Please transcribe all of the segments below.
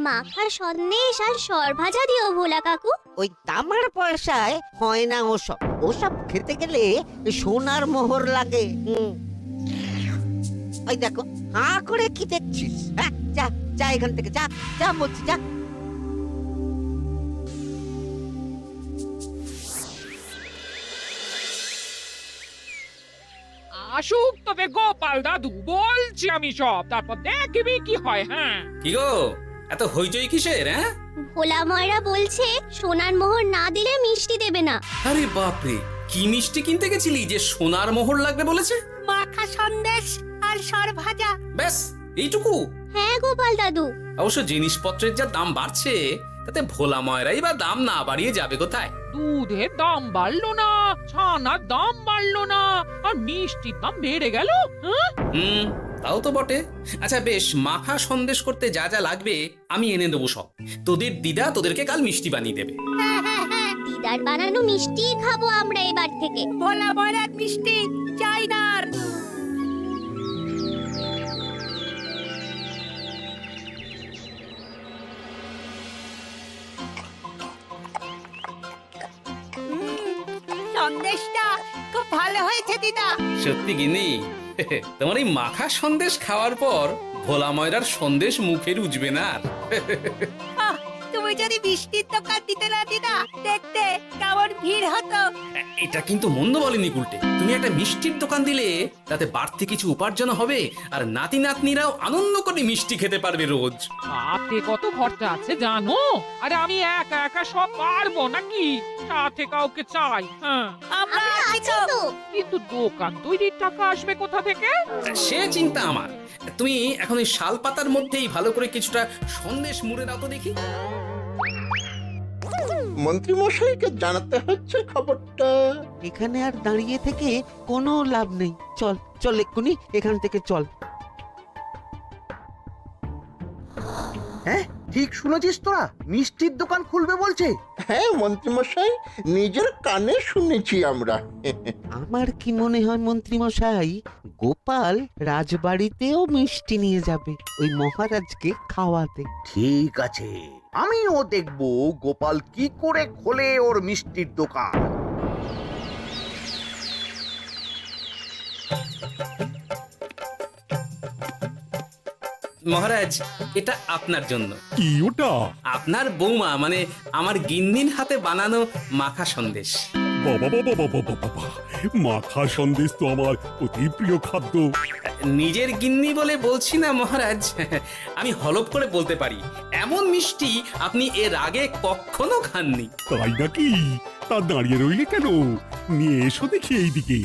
মাখা সন্দেশ আর সরভাজা দিও ভোলা কাকু। ওই তামার পয়সায় হয় না ওসব। ওসব খেতে গেলে সোনার মোহর লাগে। ওই দেখো, হাঁ করে কি দেখছিস? হ্যাঁ, যা যা এখান থেকে, যা যা বলছি, যা। আসুক তবে গোপাল দাদু, বলছি আমি সব, তারপর দেখবি কি হয়। হ্যাঁ, কি গো, এত হইচই কিসের? হ্যাঁ, ভোলা ময়রা বলছে সোনার মোহর না দিলে মিষ্টি দেবে না। আরে বাপরে, কি মিষ্টি কিনতে গেছিলি যে সোনার মোহর লাগবে বলেছে? মাখা সন্দেশ আর সরভাজা। ব্যাস এইটুকু? হ্যাঁ গোপাল দাদু। অবশ্য জিনিসপত্রের যা দাম বাড়ছে, তাতে ভোলা ময়রাই বা দাম না বাড়িয়ে যাবে কোথায়? দুধের দাম বাড়লো না, ছানার দাম বাড়লো না, আর মিষ্টির দাম বেড়ে গেল। হ্যাঁ, তাও তো বটে। আচ্ছা বেশ, মাখা সন্দেশ করতে যা যা লাগবে আমি এনে দেবো সব। তোদের দিদা তোদেরকে কাল মিষ্টি বানিয়ে দেবে। দিদার বানানো মিষ্টি খাবো আমরা এবার থেকে। ভোলা ময়রার মিষ্টি চাই না আর। সন্দেশটা খুব ভালো হয়েছে দিদা। সত্যি গিনি, তোমার এই মাখা সন্দেশ খাওয়ার পর ভোলা ময়রার সন্দেশ মুখে রুজবে না আর। আহ, তুমি যদি মিষ্টির দোকান দিতে না দিদা, দেখতে কেমন ভিড় হতো। এটা কিন্তু মন্দ বলেনি গুলটে। তুমি একটা মিষ্টির দোকান দিলে তাতে বাড়তি কিছু উপার্জন হবে, আর নাতি নাতনিরাও আনন্দ করে মিষ্টি খেতে পারবে রোজ। তাতে কত খরচা আছে জানো? আরে আমি একা একা সব পারবো নাকি? সাথে কাউকে চাই। হ্যাঁ, আমরা আছি আছি তো। তো। কিন্তু দোকান তৈরির টাকা আসবে কোথা থেকে? সে চিন্তা আমার। তুমি এখন ওই শাল পাতার মধ্যেই ভালো করে কিছুটা সন্দেশ মুড়ে দাও তো দেখি। মন্ত্রী মশাইকে জানাতে হচ্ছে খবরটা। এখানে আর দাঁড়িয়ে থেকে কোনো লাভ নেই। চল চল, এক্ষুনি এখান থেকে চল। হ্যাঁ, ঠিক শুনেছিস তোরা? মিষ্টির দোকান খুলবে বলছে। হ্যাঁ মন্ত্রী মশাই, নিজের কানে শুনেছি আমরা। আমার কি মনে হয় মন্ত্রী মশাই, গোপাল রাজবাড়িতেও মিষ্টি নিয়ে যাবে ওই মহারাজকে খাওয়াতে। ঠিক আছে, আমিও দেখবো গোপাল কি করে খোলে ওর মিষ্টির দোকান। মহারাজ, এটা আপনার জন্য। কি ওটা? আপনার বৌমা মানে আমার গিন্নির হাতে বানানো মাখা সন্দেশ। বাবা বাবা বাবা বাবা, মাখা সন্দেশ তো আমার অতি প্রিয় খাদ্য। নিজের গিন্নি বলে বলছি না মহারাজ, আমি হলপ করে বলতে পারি এমন মিষ্টি আপনি এর আগে কখনো খাননি। তাই নাকি? তা দাঁড়িয়ে রইলে কেন? নিয়ে এসো দেখি এইদিকে।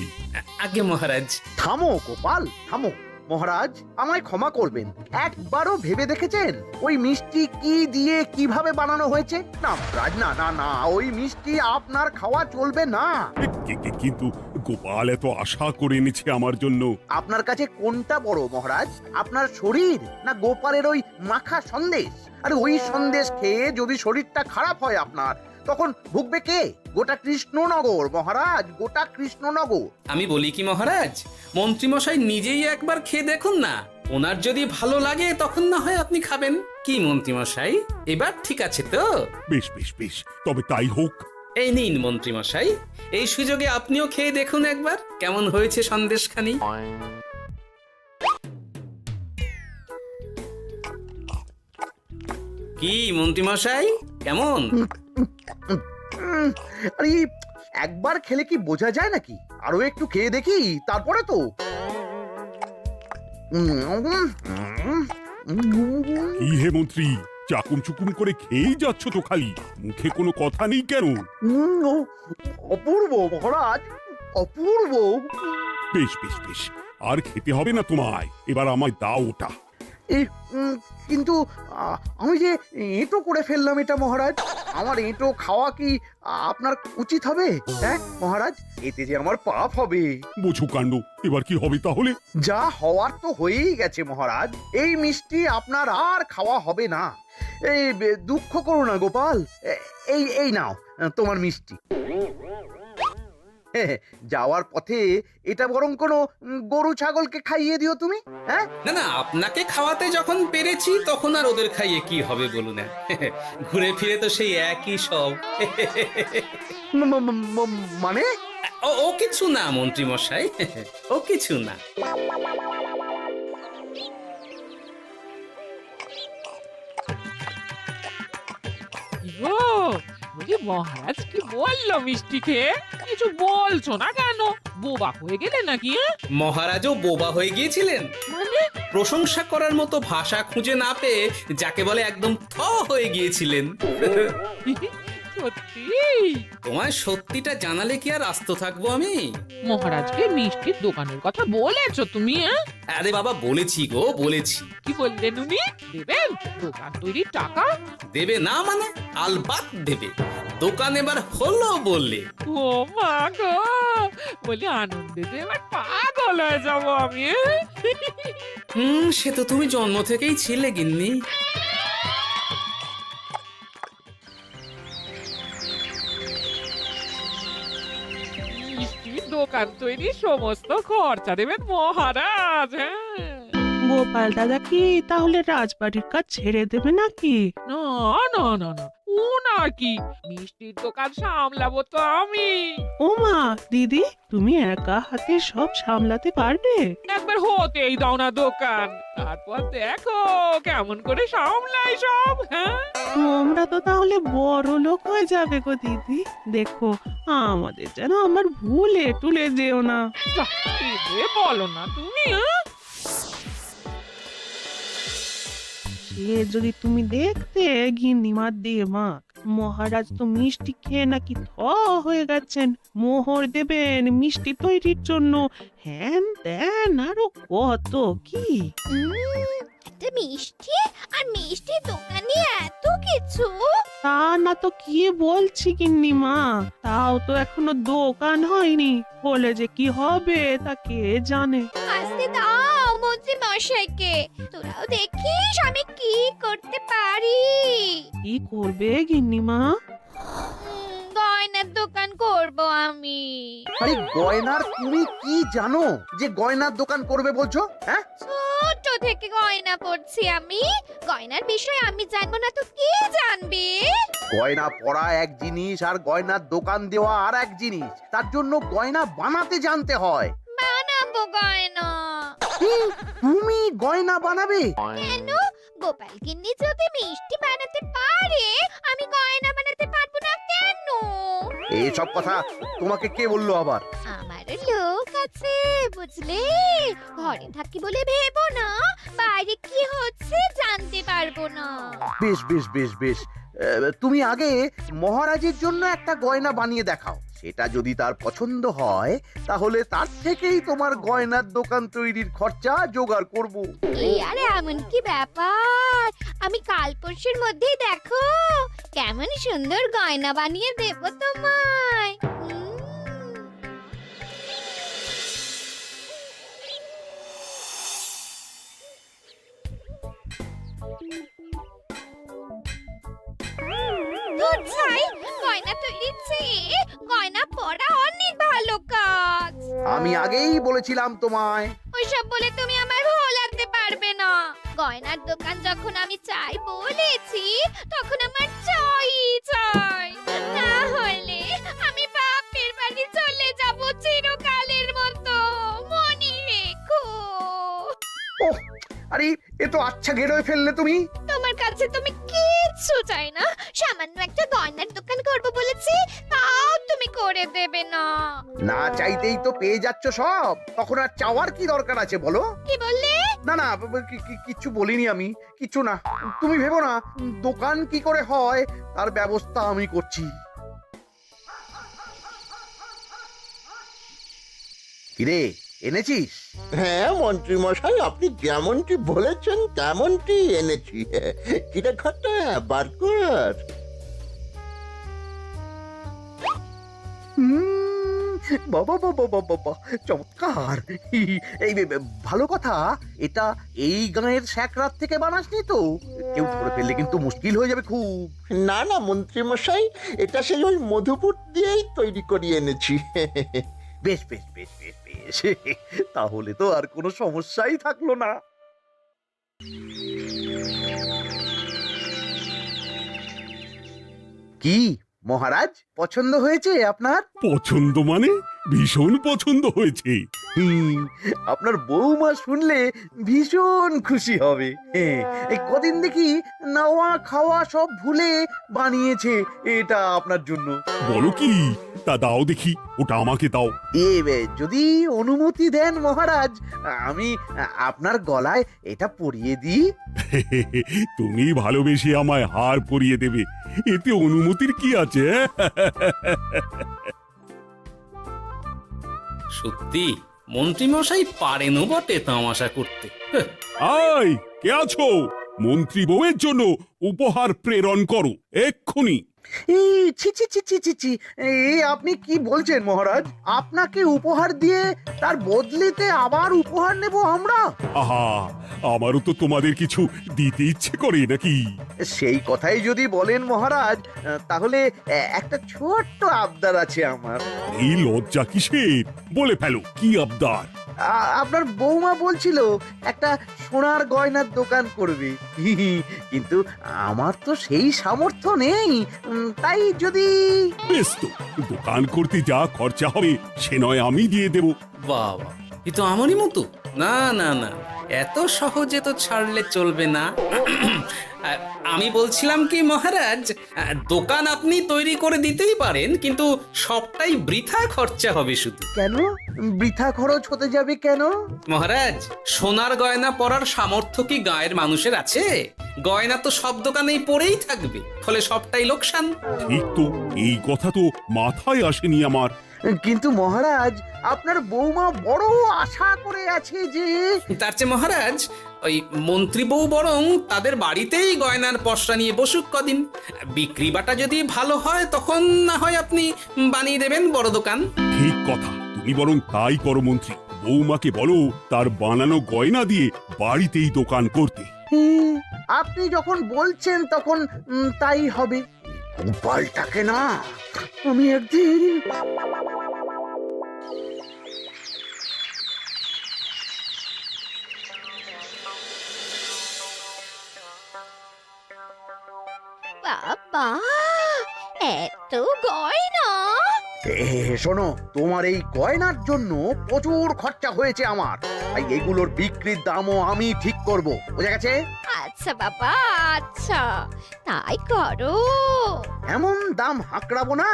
আগে মহারাজ। থামো গোপাল, থামো। মহারাজ, আমায় ক্ষমা করবেন, একবারও ভেবে দেখেছেন ওই মিষ্টি কি দিয়ে কিভাবে বানানো হয়েছে? না মহারাজ, না না না, ওই মিষ্টি আপনার খাওয়া চলবে না। কিন্তু গোপাল এত আশা করে এনেছে আমার জন্য। আপনার কাছে কোনটা বড় মহারাজ, আপনার শরীর না গোপালের ওই মাখা সন্দেশ? আরে ওই সন্দেশ খেয়ে যদি শরীরটা খারাপ হয় আপনার, তখন ভুগবে কে? গোটা কৃষ্ণনগর মহারাজ, গোটা কৃষ্ণনগর। আমি বলি কি মহারাজ, মন্ত্রীমশাই নিজেই একবার খেয়ে দেখুন না। ওনার যদি ভালো লাগে তখন না হয় আপনি খাবেন। কি মন্ত্রীমশাই, এবার ঠিক আছে তো? বেশ বেশ বেশ, তবে তাই হোক। এই নিন মন্ত্রীমশাই, এই সুযোগে আপনিও খেয়ে দেখুন একবার কেমন হয়েছে সন্দেশখানি। কি মন্ত্রীমশাই, কেমন? আরে একবার খেলে কি বোঝা যায় নাকি? আরো একটু খেয়ে দেখি তারপরে তো। কি হে মন্ত্রী, চাকুম চুকুম করে খেয়েই যাচ্ছ তো খালি, মুখে কোনো কথা নেই কেন? অপূর্ব মহারাজ, অপূর্ব। বেশ বেশ বেশ, আর খেতে হবে না তোমায়, এবার আমায় দাও ওটা। এই কিন্তু আমি যে এঁটো করে ফেললাম এটা মহারাজ, আমার এঁটো খাওয়া কি আপনার উচিত হবে? হ্যাঁ মহারাজ, এতে যে আমার পাপ হবে। বোঝো কাণ্ড, এবার কি হবে তাহলে? যা হওয়ার তো হয়েই গেছে মহারাজ, এই মিষ্টি আপনার আর খাওয়া হবে না। এই দুঃখ করো না গোপাল, এই এই নাও তোমার মিষ্টি। যাওয়ার পথে এটা বরং কোনো গরু ছাগলকে খাইয়ে দিও তুমি। হ্যাঁ, না না, আপনাকে খাওয়াতে যখন পেরেছি তখন আর ওদের খাইয়ে কি হবে বলুন না। ঘুরে ফিরে তো সেই একই সব। মানে ও কিছু না মন্ত্রী মশাই, ও কিছু না। ও বলি মহারাজ কি বললো মিষ্টি খেয়ে? কিছু বলছো না কেন? বোবা হয়ে গেলে নাকি? মহারাজও বোবা হয়ে গিয়েছিলেন? মানে প্রশংসা করার মতো ভাষা খুঁজে না পেয়ে যাকে বলে একদম থ হয়ে গিয়েছিলেন। সত্যি? তোমায় সত্যিটা জানালে কি আর আস্ত থাকবো আমি? মহারাজকে মিষ্টির দোকানের কথা বলেছো তুমি? আরে বাবা, বলেছি গো, বলেছি। কি বললেন উনি? দেবেন দোকান তৈরির টাকা? দেবে না মানে? আলবাত দেবে। দোকান এবার হলো বললে। ও মা গো, বলি আনন্দে যে এবার পাগল হয়ে যাবো আমি। সে তো তুমি জন্ম থেকেই ছিলে গিন্নি। মিষ্টির দোকান তৈরির সমস্ত খরচা দেবেন মহারাজ। হ্যাঁ, গোপাল দাদা কি তাহলে রাজবাড়ির কাজ ছেড়ে দেবে নাকি? না না না না, ও নাকি, মিষ্টির দোকান সামলাবো তো আমি। ওমা দিদি, তুমি একা হাতে সব সামলাতে পারবে? একবার হতেই দাও না দোকান, তারপর দেখো কেমন করে সামলাই সব। হ্যাঁ, তোমরা তো তাহলে বড় লোক হয়ে যাবে গো দিদি। দেখো আমাদের যেন আমার ভুলে টুলে যেও না। যা, এ বলো না তুমি। সে যদি তুমি দেখতে গিন্নিমার দিয়ে মা, মহারাজ তো মিষ্টি খেয়ে নাকি থ হয়ে গেছেন। মোহর দেবেন মিষ্টি তৈরির জন্য, হ্যান ত্যান আরো কত কি। একটা মিষ্টি আর মিষ্টির দোকানে এত কিছু। তা না তো কি বলছি গিন্নিমা, তাও তো এখনো দোকান হয়নি, হলে যে কি হবে তা কে জানে। আসতে দাও মন্ত্রী মশাইকে, তোরাও দেখিস আমি কি করতে পারি। কি করবে গিন্নিমা? গয়নার দোকান করব আমি। আরে গয়নার তুমি কি জানো যে গয়নার দোকান করবে বলছো? হ্যাঁ, ছোট থেকে গয়না পড়ছি আমি, গয়নার বিষয়ে আমি জানবো না তো কে জানবে? গয়না পরা এক জিনিস আর গয়নার দোকান দেওয়া আর এক জিনিস। তার জন্য গয়না বানাতে জানতে হয়। বানাবো গয়না। তুমি গয়না বানাবে? কেন? গোপাল গিন্নি যদি মিষ্টি বানাতে পারে, আমি গয়না বানাতে পারবো না কেন? এইসব কথা তোমাকে কে বললো আবার? আমার লোক আছে বুঝলে, ঘরে থাকি বলে ভেবো না, বাইরে কি হচ্ছে জানতে পারবো না। বেশ বেশ বেশ বেশ, তুমি আগে মহারাজের জন্য একটা গয়না বানিয়ে দেখাও। সেটা যদি তার পছন্দ হয় তাহলে তার থেকেই তোমার গয়নার দোকান তৈরির খরচা জোগাড় করব। এই আরে এমন কি ব্যাপার, আমি কাল পরশুর মধ্যেই দেখো কেমন সুন্দর গয়না বানিয়ে দেব তোমায়। দুধ ছাই, গয়না তৈরির চেয়ে গয়না পরা অনেক ভালো কাজ। আমি আগেই বলেছিলাম তোমায়। ওইসব বলে তুমি আমার ভোলাতে পারবে না। গয়নার দোকান যখন আমি চাই বলেছি, তখন আমার চাই চাই, না হলে আমি বাপের বাড়ি চলে যাব চিরকালের মতো, মনে রেখো। ওহ, আরে এ তো আচ্ছা গেরোয় ফেললে তুমি। তোমার কাছে তুমি কিচ্ছু চাই না, সামান্য একটা গয়নার দোকান করব বলেছি, তাও তুমি করে দেবে না। না চাইতেই তো পেয়ে যাচ্ছ সব, তখন আর চাওয়ার কি দরকার আছে বলো? কি বললে? না না, কিচ্ছু বলিনি আমি, কিছু না। তুমি ভেবো না, দোকান কি করে হয় তার ব্যবস্থা আমি করছি। কিরে, এনেছিস? হ্যাঁ মন্ত্রী মশাই, আপনি যেমনটি বলেছেন তেমনটি এনেছি। কিরে ঘটা, বার কর। বাবা বাবা বাবা বাবা, চমৎকার। এই ভালো কথা, এটা এই গাঁয়ের স্যাকরাত থেকে বানাসনি তো? কেউ ধরে ফেললে কিন্তু মুশকিল হয়ে যাবে খুব। না না মন্ত্রী মশাই, এটা সেই ওই মধুপুর দিয়েই তৈরি করিয়ে এনেছি। বেশ বেশ বেশ বেশ বেশ, তাহলে তো আর কোনো সমস্যাই থাকলো না। কি মহারাজ, পছন্দ হয়েছে আপনার? পছন্দ মানে ভীষণ পছন্দ হয়েছে। আপনার বৌমা শুনলে ভীষণ খুশি হবে। এই কদিন দেখি নাওয়া খাওয়া সব ভুলে বানিয়েছে এটা আপনার জন্য। বলো কি, তা দাও দেখি, ওটা আমাকে দাও। যদি অনুমতি দেন মহারাজ, আমি আপনার গলায় এটা পরিয়ে দিই। তুমি ভালোবেসে আমায় হার পরিয়ে দেবে, এতে অনুমতির কি আছে? সত্যি মন্ত্রীমশাই পারেনও বটে তামাশা করতে। আয়, কে আছো? মন্ত্রী বউয়ের জন্য উপহার প্রেরণ করো এক্ষুনি। এই ছি ছি ছি ছি ছি ছি, এই আপনি কি বলছেন মহারাজ? আপনাকে উপহার দিয়ে তার বদলেতে আবার উপহার নেব আমরা? আহা, আমারও তো তোমাদের কিছু দিতে ইচ্ছে করে নাকি? সেই কথাই যদি বলেন মহারাজ, তাহলে একটা ছোট্ট আবদার আছে আমার। এই লজ্জা কিসের? বলে ফেলো, কি আবদার? আপনার বৌমা বলছিল একটা সোনার গয়নার দোকান করবে, কিন্তু আমার তো সেই সামর্থ্য নেই। তাই যদি... বেশ তো, দোকান করতে যা খরচা হবে সে নয় আমি দিয়ে দেব। বাবা, এ তো আমারই মতো। না না না, এত সহজে তো ছাড়লে চলবে না। আমি বলছিলাম কি মহারাজ, দোকান আপনি তৈরি করে দিতেই পারেন, কিন্তু সবটাই বৃথা খরচা হবে শুধু। কেন বৃথা খরচ হতে যাবে কেন? মহারাজ, সোনার গয়না পরার সামর্থ্য কি গায়ের মানুষের আছে? গয়না তো সব দোকানেই পড়েই থাকবে, ফলে সবটাই লোকসান। ঠিক তো, এই কথা তো মাথায় আসেনি আমার। কিন্তু মহারাজ, আপনার বৌমা বড় আশা করে আছে যে... তার চেয়ে মহারাজ, ওই মন্ত্রী বউ বরং তাদের বাড়িতেই গয়নার পসরা নিয়ে বসুক কদিন। বিক্রি বাটা যদি ভালো হয় তখন না হয় আপনি বানিয়ে দেবেন বড় দোকান। ঠিক কথা, তুমি বরং তাই করো মন্ত্রী। বৌমাকে বলো তার বানানো গয়না দিয়ে বাড়িতেই দোকান করতে। আপনি যখন বলছেন তখন তাই হবে। গোপালটাকে না আমি একদিন... বাবা, এত গয়না! শোনো, তোমার এই গয়নার জন্য প্রচুর খরচা হয়েছে আমার, তাই এগুলোর বিক্রির দামও আমি ঠিক করব, বুঝা গেছে? আচ্ছা বাবা, আচ্ছা, তাই করো। এমন দাম হাঁকড়াবো না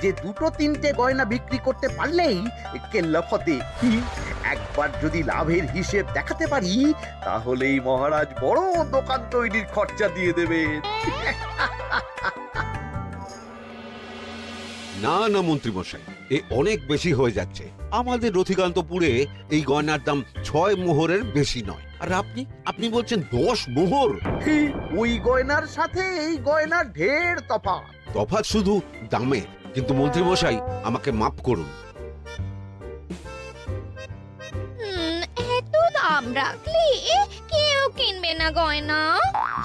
যে দুটো তিনটে গয়না বিক্রি করতে পারলেই কেল্লা ফতে। একবার যদি লাভের হিসেব দেখাতে পারি, তাহলেই মহারাজ বড় দোকান তৈরির খরচা দিয়ে দেবেন। না না মন্ত্রী মশাই, এ অনেক বেশি হয়ে যাচ্ছে। আমাদের রথিকান্তপুরে এই গয়নার দাম 6 মোহরের বেশি নয়, আর আপনি আপনি বলছেন 10 মোহর। ওই গয়নার সাথে এই গয়নার ঢের তফাৎ। তফাৎ শুধু দামে। কিন্তু মন্ত্রী মশাই, আমাকে মাফ করুন। এত দাম রাখলে কেউ কিনবে না গয়না।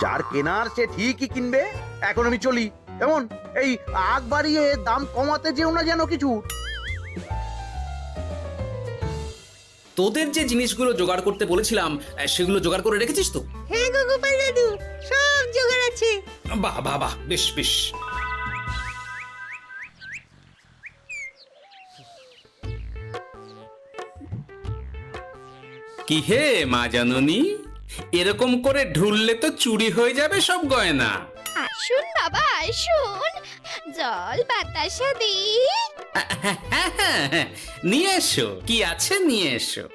যার কেনার সে ঠিকই কিনবে। এখন আমি চলি। এমন এই আগ বাড়িয়ে দাম কমাতে যেও না যেন কিছু। তোদের যে জিনিসগুলো জোগাড় করতে বলেছিলাম সেগুলো জোগাড় করে রেখেছিস তো? হ্যাঁ গো গোপাল দাদু, সব জোগাড় আছে। বাহ বাহ বাহ, বেশ বেশ। কি হে মা জাননী, এরকম করে ঢুললে তো চুরি হয়ে যাবে সব গয়না। আসুন বাবা, আসুন, জল বাতাসা দি। নিয়ে এসো, কি আছে নিয়ে এসো।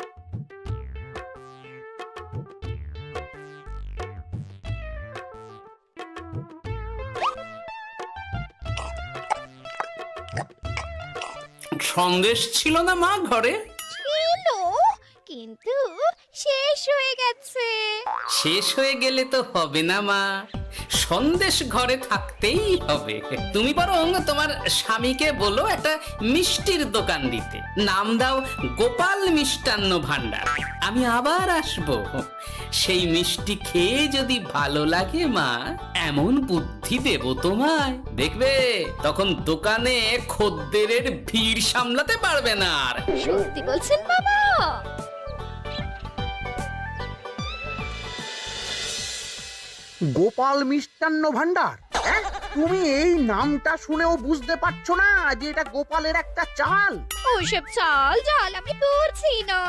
সন্দেশ ছিল না মা ঘরে? ছিল, কিন্তু শেষ হয়ে গেছে। শেষ হয়ে গেলে তো হবে না মা, সন্দেশ ঘরে থাকতেই হবে। তুমি বরং তোমার স্বামীকে বলো একটা মিষ্টির দোকান দিতে, নাম দাও গোপাল মিষ্টান্ন ভান্ডার। আমি আবার আসবো, সেই মিষ্টি খেয়ে যদি ভালো লাগে মা, এমন বুদ্ধি দেব তোমায়, দেখবে তখন দোকানে খদ্দেরের ভিড় সামলাতে পারবে না আর। সত্যি বলছেন বাবা? গোপাল মিষ্টান্ন ভান্ডার, হ্যাঁ? তুমি এই নামটা শুনেও বুঝতে পারছো না যে এটা গোপালের একটা চাল? ওসব চাল জাল আমি বলছি না।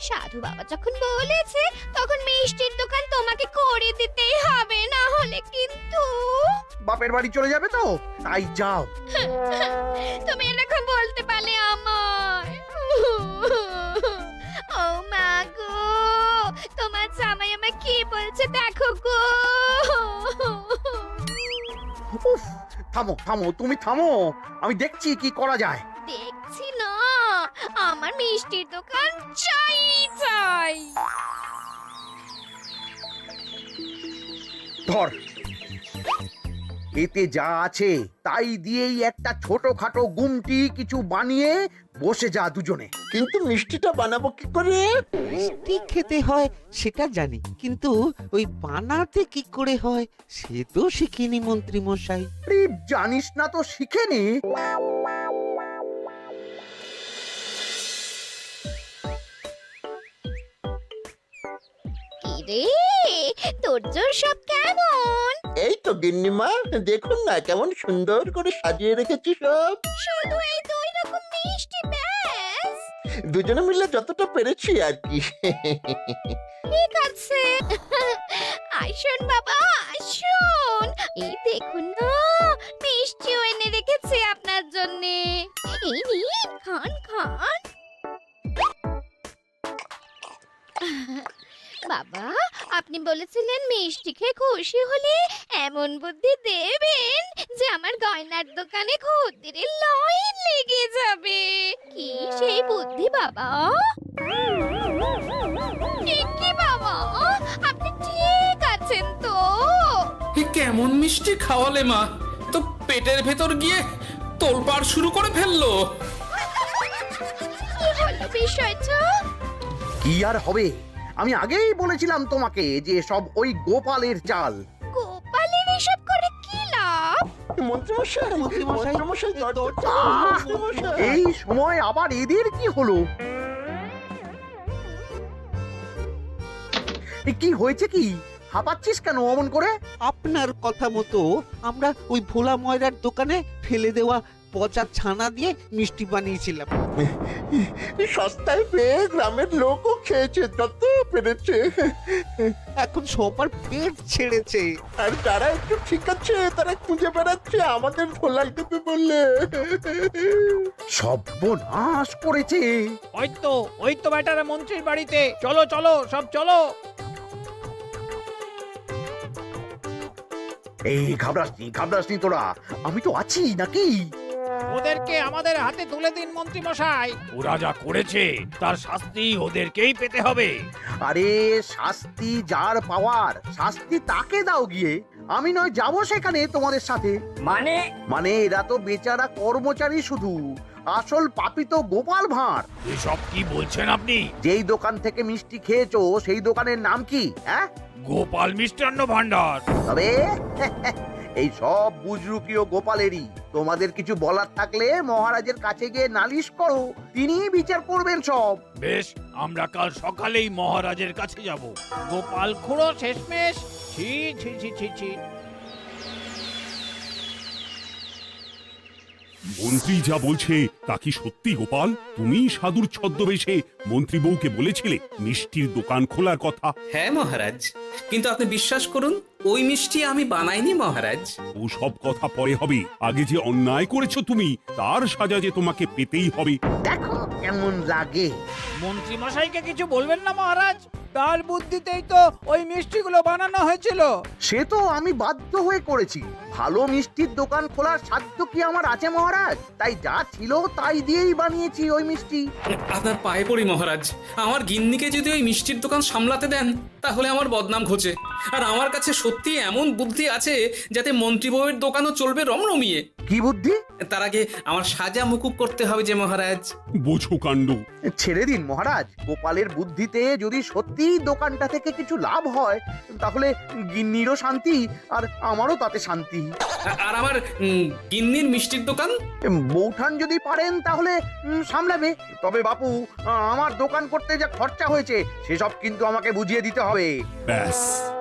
সাধু বাবা যখন বলেছে তখন মিষ্টির দোকান তোমাকে করে দিতেই হবে, না হলে কিন্তু বাপের বাড়ি চলে যাবে তো, তাই যাও। তুমি এরকম বলতে পারলে আমার। ও মা গো, তোমার জামাই আমায় কি বলছে দেখো গো। উফ, থামো থামো, তুমি থামো, আমি দেখছি কি করা যায়। দেখছি না, আমার মিষ্টির দোকান চাই চাই। ধর, এতে যা আছে তাই দিয়েই একটা ছোটখাটো গুমটি কিছু বানিয়ে বসে যা দুজনে। কিন্তু মিষ্টিটা বানাবো কি করে? মিষ্টি খেতে হয় সেটা জানি, কিন্তু ওই বানাতে কি করে হয় সে তো শিখিনি মন্ত্রী মশাই। আরে, জানিস না তো শিখে নে। কি রে, তোর জোর সব কেমন? এই তো গিন্নিমা, দেখুন না কেমন সুন্দর করে সাজিয়ে রেখেছি সব। শুধু এই দুই রকম মিষ্টি ব্যাস? দুজনে মিলে যতটা পেরেছি আর কি। ঠিক আছে, আসুন বাবা আসুন, এই দেখুন না মিষ্টিও এনে রেখেছি আপনার জন্য। এই নিন, খান খান। বাবা, আপনি বলেছিলেন মিষ্টি খেয়ে খুশি হলে এমন বুদ্ধি দেবেন যে আমার গয়নার দোকানে খদ্দেরের লাইন লেগে যাবে। কি সেই বুদ্ধি বাবা? কি বাবা, আপনি ঠিক আছেন তো? এ কেমন মিষ্টি খাওয়ালে মা, তো পেটের ভেতর গিয়ে তোলপাড় শুরু করে ফেললো। কি হলো বিষয়টা? কি আর হবে, আমি আগেই বলেছিলাম তোমাকে যে সব ওই গোপালের চাল। গোপালের এসব করে কি লাভ? মন্ত্রীমশাই, মন্ত্রীমশাই, মন্ত্রীমশাই, দরজা আহ! মন্ত্রীমশাই। এই সময় আবার এদের কি হলো? এ কি হয়েছে কি? হাঁপাচ্ছিস কেন অমন করে? আপনার কথা মতো আমরা ওই ভোলা ময়রার দোকানে ফেলে দেওয়া পচা ছানা দিয়ে মিষ্টি বানিয়েছিলাম। সস্তায় পেয়ে গ্রামের লোকও খেয়েছে যত পেরেছে। এখন সবার পেট ছেড়েছে। আর যারা একটু ঠিক আছে তারা খুঁজে বেড়াচ্ছে আমাদের ধোলাই দেবে বললে। সর্বনাশ করেছে। ওই তো বেটারা মন্ত্রীর বাড়িতে, চলো চলো সব চলো। এই ঘাবড়াসনি তোরা, আমি তো আছি নাকি? ওদেরকে আমাদের হাতে তুলে দিন মন্ত্রী মশাই। ওরা যা করেছে তার শাস্তি ওদেরকেই পেতে হবে। আরে শাস্তি যার পাওয়ার শাস্তি তাকে দাও গিয়ে, আমি নয় যাবো সেখানে তোমাদের সাথে। মানে এরা তো বেচারা কর্মচারী শুধু, আসল পাপী তো গোপাল ভাঁড়। এসব কি বলছেন আপনি? যেই দোকান থেকে মিষ্টি খেয়েছো সেই দোকানের নাম কি? হ্যাঁ, গোপাল মিষ্টান্ন ভান্ডার। তবে এই সব বুজরুকিও গোপালেরই। তোমাদের কিছু বলার থাকলে মহারাজের কাছে গিয়ে নালিশ করো, তিনি বিচার করবেন সব। বেশ, আমরা কাল সকালেই মহারাজের কাছে যাব। গোপাল খুড়ো শেষমেশ, ছি ছি ছি ছি ছি। মন্ত্রী যা বলছে তা কি সত্যি গোপাল? তুমি সাধুর ছদ্মবেশে মন্ত্রী বউকে বলেছিলে মিষ্টির দোকান খোলার কথা? হ্যাঁ মহারাজ, কিন্তু আপনি বিশ্বাস করুন ওই মিষ্টি আমি বানাইনি মহারাজ। ও সব কথা পরে হবে, আগে যে অন্যায় করেছো তুমি তার সাজা যে তোমাকে পেতেই হবে। দেখো কেমন লাগে। মন্ত্রী মশাইকে কিছু বলবেন না মহারাজ, তার বুদ্ধিতেই তো ওই মিষ্টিগুলো বানানো হয়েছিল। সে তো আমি বাধ্য হয়ে করেছি। ভালো মিষ্টির দোকান খোলার সাধ্য কি আমার আছে মহারাজ? তাই যা ছিল তাই দিয়েই বানিয়েছি ওই মিষ্টি। আপনার পায়ে পড়ি মহারাজ, আমার গিন্নিকে যদি ওই মিষ্টির দোকান সামলাতে দেন তাহলে আমার বদনাম ঘোচে। আর আমার কাছে সত্যি এমন বুদ্ধি আছে যাতে মন্ত্রী বউয়ের দোকানও চলবে রমরমিয়ে। কি বুদ্ধি? তার আগে আমার সাজা মুকুব করতে হবে যে মহারাজ। বোঝো কাণ্ড। ছেড়ে দিন মহারাজ, গোপালের বুদ্ধিতে যদি সত্যি দোকানটা থেকে কিছু লাভ হয় তাহলে গিন্নিরও শান্তি আর আমারও তাতে শান্তি। আর আমার গিন্নির মিষ্টির দোকান বৌঠান যদি পারেন তাহলে সামলাবে। তবে বাপু, আমার দোকান করতে যা খরচা হয়েছে সেসব কিন্তু আমাকে বুঝিয়ে দিতে হবে। ব্যাস,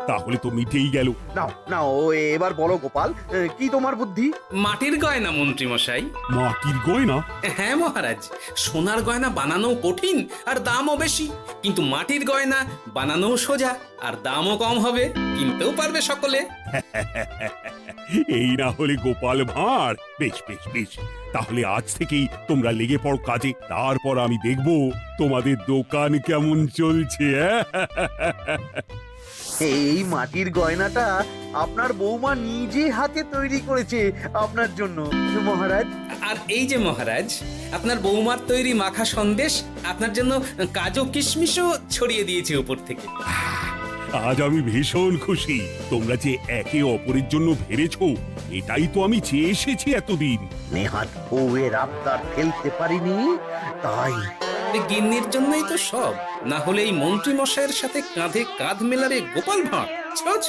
তাহলে তো মিটেই গেল। নাও নাও, এবার বলো গোপাল, কি তোমার বুদ্ধি? মাটির গয়না মন্ত্রী মশাই। মাটির গয়না? হ্যাঁ মহারাজ, সোনার গয়না বানানো কঠিন আর দামও বেশি, কিন্তু মাটির গয়না বানানো সোজা আর দামও কম হবে, কিনতেও পারবে সকলে। এই না হলে গোপাল ভাঁড়। বেশ বেশ বেশ, তাহলে আজ থেকেই তোমরা লেগে পড়ো কাজে, তারপর আমি দেখব তোমাদের দোকান কেমন চলছে। এই মাটির গয়নাটা আপনার বৌমা নিজে হাতে তৈরি করেছে আপনার জন্য মহারাজ। আর এই যে মহারাজ, আপনার বৌমার তৈরি মাখা সন্দেশ আপনার জন্য কাজু কিশমিশও ছড়িয়ে দিয়েছে উপর থেকে। আজ আমি ভীষণ খুশি। তোমরা যে একে অপরের জন্য ভেবেছো, এটাই তো আমি চেয়ে এসেছি এতদিন। নেহাত বউয়ের আবদার ফেলতে পারিনি, তাই এই গিন্নির জন্যই তো সব, না হলে এই মন্ত্রী মশাইয়ের সাথে কাঁধে কাঁধ মেলারে গোপাল ভাঁড়। ছ ছ।